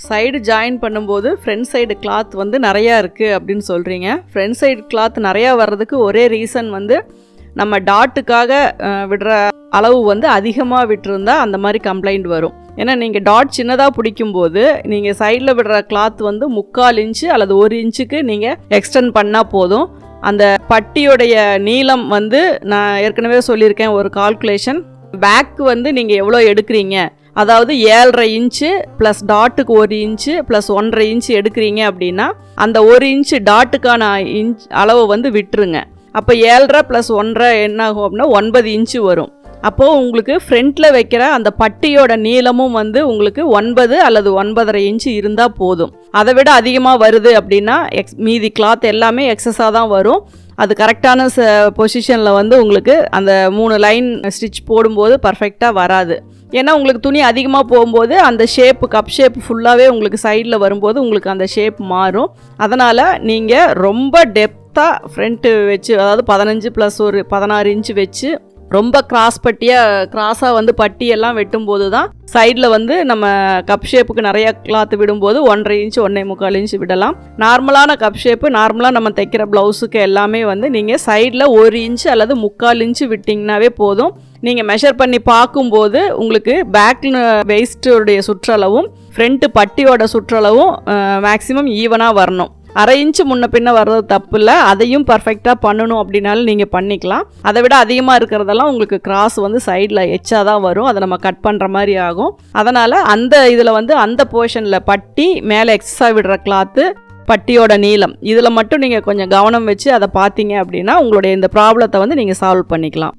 Side join பண்ணும்போது front side cloth வந்து நிறையா இருக்குது அப்படின்னு சொல்கிறீங்க. ஃப்ரண்ட் சைடு கிளாத் நிறையா வர்றதுக்கு ஒரே ரீசன் வந்து நம்ம டாட்டுக்காக விடுற அளவு வந்து அதிகமாக விட்டுருந்தா அந்த மாதிரி கம்ப்ளைண்ட் வரும். ஏன்னா நீங்கள் டாட் சின்னதாக பிடிக்கும்போது நீங்கள் சைடில் விடுற கிளாத் வந்து 3/4 இன்ச்சு அல்லது 1 இன்ச்சுக்கு நீங்கள் எக்ஸ்டெண்ட் பண்ணால் போதும். அந்த பட்டியோடைய நீளம் வந்து நான் ஏற்கனவே சொல்லியிருக்கேன் ஒரு கால்குலேஷன். பேக்கு வந்து நீங்கள் எவ்வளோ எடுக்கிறீங்க, அதாவது 7.5 இன்ச்சு ப்ளஸ் டாட்டுக்கு 1 இன்ச்சு ப்ளஸ் 1.5 இன்ச்சு எடுக்கிறீங்க அப்படின்னா அந்த 1 இன்ச்சு டாட்டுக்கான அளவை வந்து விட்டுருங்க. அப்போ 7.5 ப்ளஸ் 1.5 என்ன ஆகும் அப்படின்னா 9 இன்ச்சு வரும். அப்போது உங்களுக்கு ஃப்ரண்ட்டில் வைக்கிற அந்த பட்டியோட நீளமும் வந்து உங்களுக்கு 9 அல்லது 9.5 இன்ச்சு இருந்தால் போதும். அதை விட அதிகமாக வருது அப்படின்னா மீதி கிளாத் எல்லாமே எக்ஸஸாக தான் வரும். அது கரெக்டான பொசிஷனில் வந்து உங்களுக்கு அந்த 3 லைன் ஸ்டிச் போடும்போது பர்ஃபெக்டாக வராது. ஏன்னா உங்களுக்கு துணி அதிகமாக போகும்போது அந்த ஷேப்பு கப் ஷேப் ஃபுல்லாகவே உங்களுக்கு சைடில் வரும்போது உங்களுக்கு அந்த ஷேப் மாறும். அதனால் நீங்கள் ரொம்ப டெப்த்தாக ஃப்ரண்ட்டு வச்சு, அதாவது 15 + ஒரு 16 இன்ச்சு வச்சு ரொம்ப கிராஸாக வந்து பட்டியெல்லாம் வெட்டும்போது தான் சைடில் வந்து நம்ம கப் ஷேப்புக்கு நிறையா கிளாத் விடும்போது 1.5 இன்ச்சு 1.25 இன்ச்சு விடலாம். நார்மலான கப் ஷேப்பு நார்மலாக நம்ம தைக்கிற ப்ளவுஸுக்கு எல்லாமே வந்து நீங்கள் சைடில் 1 இன்ச்சு அல்லது 3/4 இன்ச்சு விட்டிங்கனாவே போதும். நீங்கள் மெஷர் பண்ணி பார்க்கும்போது உங்களுக்கு பேக்கில் வெயிஸ்டோடைய சுற்றளவும் ஃப்ரண்ட்டு பட்டியோட சுற்றளவும் மேக்ஸிமம் ஈவனாக வரணும். 1/2 இன்ச்சு முன்ன பின்ன வர்றது தப்பு இல்லை. அதையும் பர்ஃபெக்டாக பண்ணணும் அப்படின்னாலும் நீங்கள் பண்ணிக்கலாம். அதை விட அதிகமாக இருக்கிறதெல்லாம் உங்களுக்கு கிராஸ் வந்து சைடில் எச்சா தான் வரும். அதை நம்ம கட் பண்ணுற மாதிரி ஆகும். அதனால் அந்த இதில் வந்து அந்த போர்ஷனில் பட்டி மேலே எக்ஸஸாக விடுற கிளாத்து பட்டியோட நீளம் இதில் மட்டும் நீங்கள் கொஞ்சம் கவனம் வச்சு அதை பார்த்தீங்க அப்படின்னா உங்களுடைய இந்த ப்ராப்ளத்தை வந்து நீங்கள் சால்வ் பண்ணிக்கலாம்.